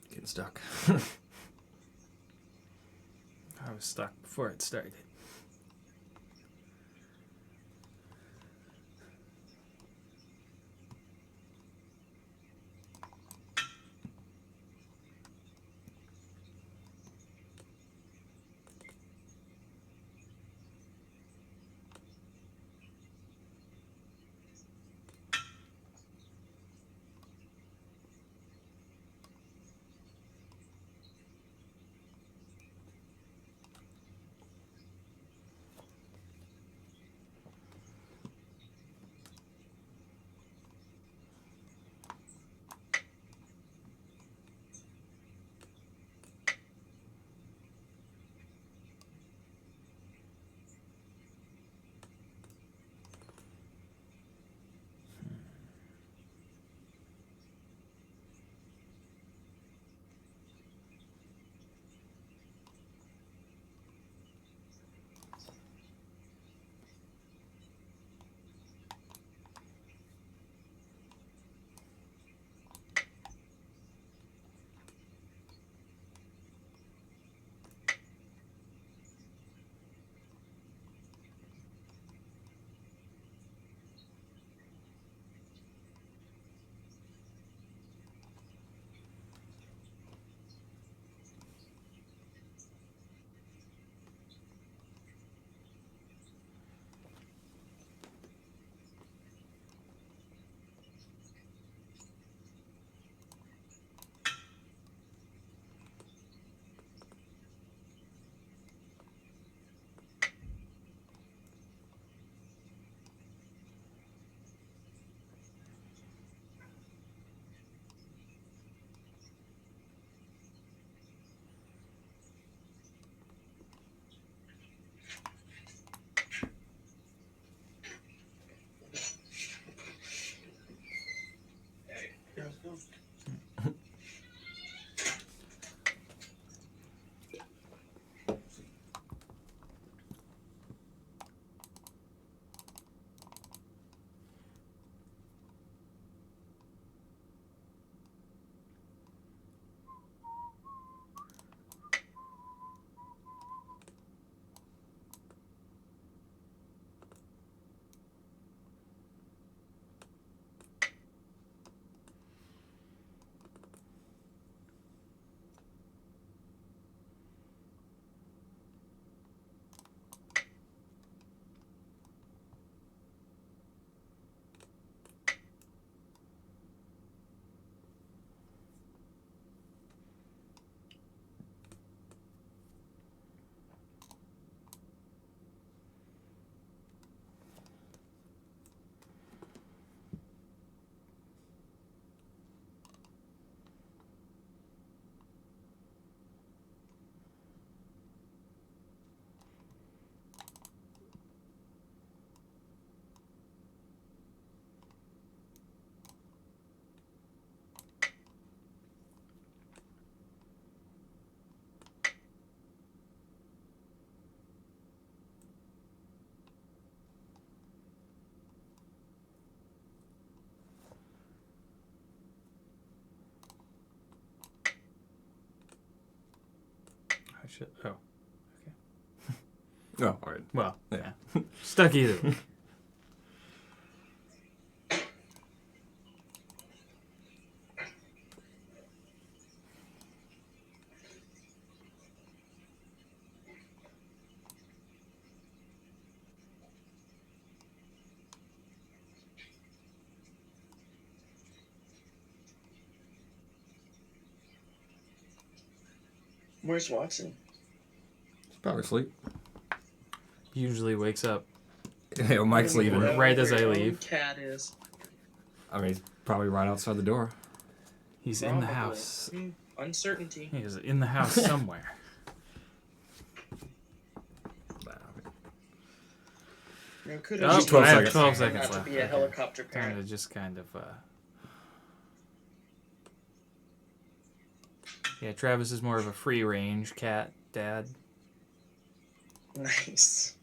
Getting stuck. I was stuck before it started. Oh, Oh, all right. well, Yeah. yeah. Stuck either way. Where's Watson? He's probably asleep. Usually wakes up. Yeah, well, Mike's leaving. Right as I Where your leave. own cat is. I mean, he's probably right outside the door. He's in the Probably. house. Uncertainty. He is in the house somewhere. You could Oh, have 12 I have seconds. 12 seconds not left. to be a Okay. helicopter Time parent. to just kind of. Yeah, Travis is more of a free range cat dad. Nice.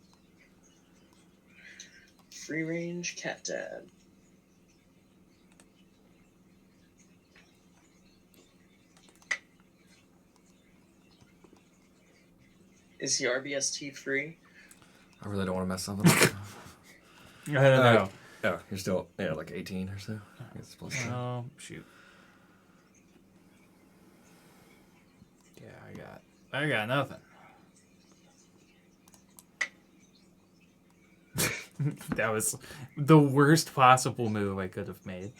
Free range cat dad. Is he RBST free? I really don't want to mess something up. I don't know. Oh, you're still, like 18 or so. I guess it's plus 10. Oh, shoot. Yeah, I got nothing. That was the worst possible move I could have made.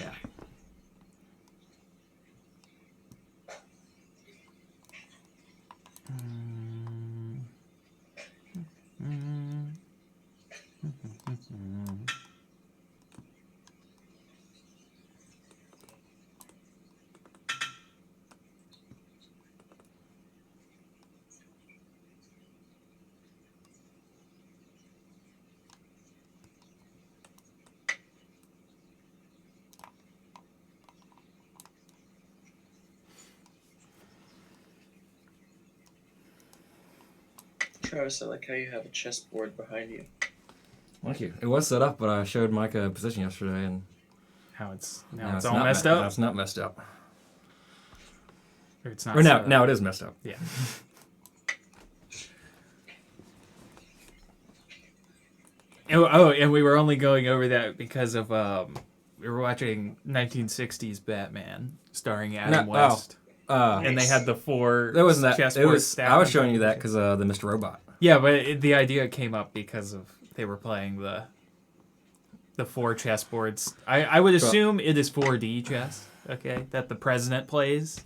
Yeah. Travis, I like how you have a chessboard behind you. Thank you. It was set up, but I showed Mike a position yesterday, and Now it's now all not messed Now up. it's not messed up. Or it's not Or set up. now it is messed up. Yeah. And we were only going over that because of we were watching 1960s Batman starring Adam West, and they had the four. That wasn't that. It chessboard was. stacked I was on showing top you of that each because the Mr. Robot. Yeah, but the idea came up because of they were playing the four chessboards. I would assume it is 4D chess. Okay, that the president plays.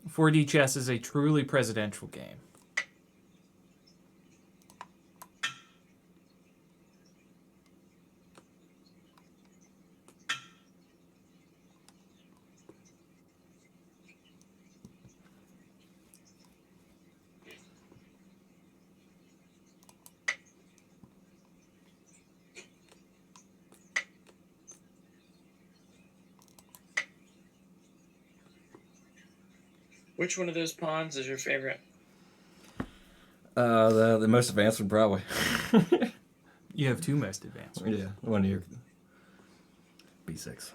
4D chess is a truly presidential game. Which one of those pawns is your favorite? The most advanced one probably. You have two most advanced ones. Yeah, one here. B6.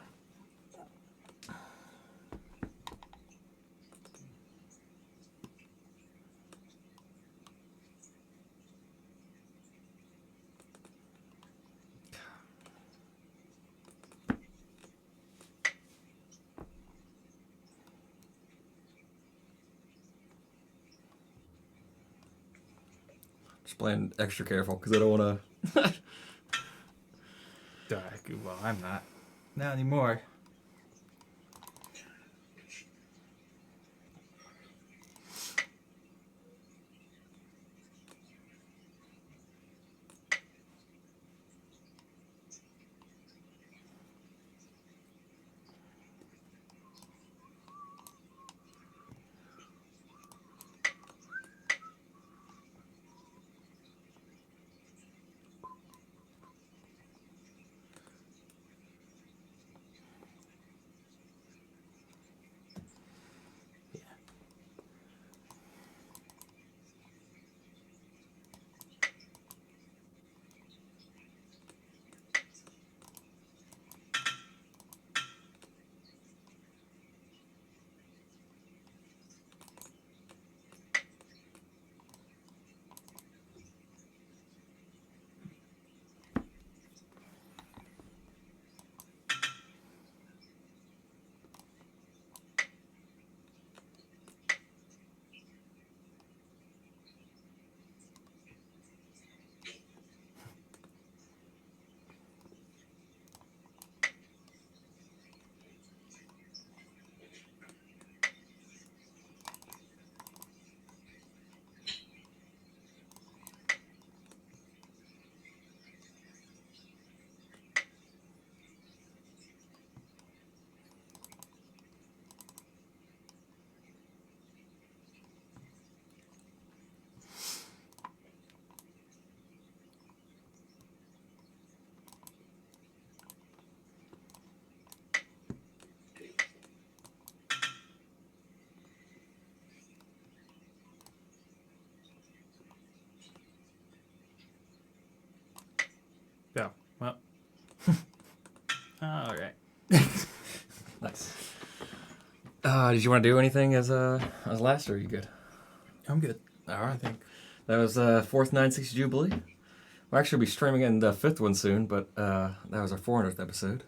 Just playing extra careful because I don't want to. Well, I'm not. Not anymore. Did you want to do anything as last, or are you good? I'm good. All right. I think that was fourth 960 Jubilee. We'll actually be streaming in the fifth one soon, but that was our 400th episode.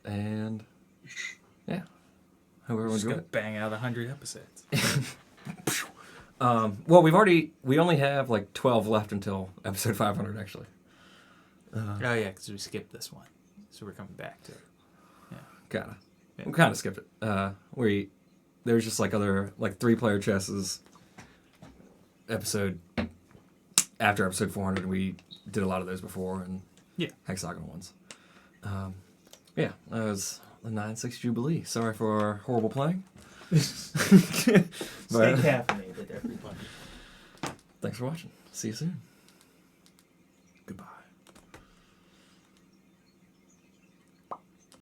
And yeah, hope everyone Just enjoyed gonna it. bang out 100 episodes. Well, we only have like 12 left until episode 500 actually. Oh yeah, because we skipped this one, so we're coming back to it. Kinda. Yeah. We kind of skipped it. There's just like other like 3-player chesses episode after episode 400. We did a lot of those before, and hexagonal ones. Yeah, that was the 960 Jubilee. Sorry for horrible playing. Stay caffeinated, everybody. Thanks for watching. See you soon.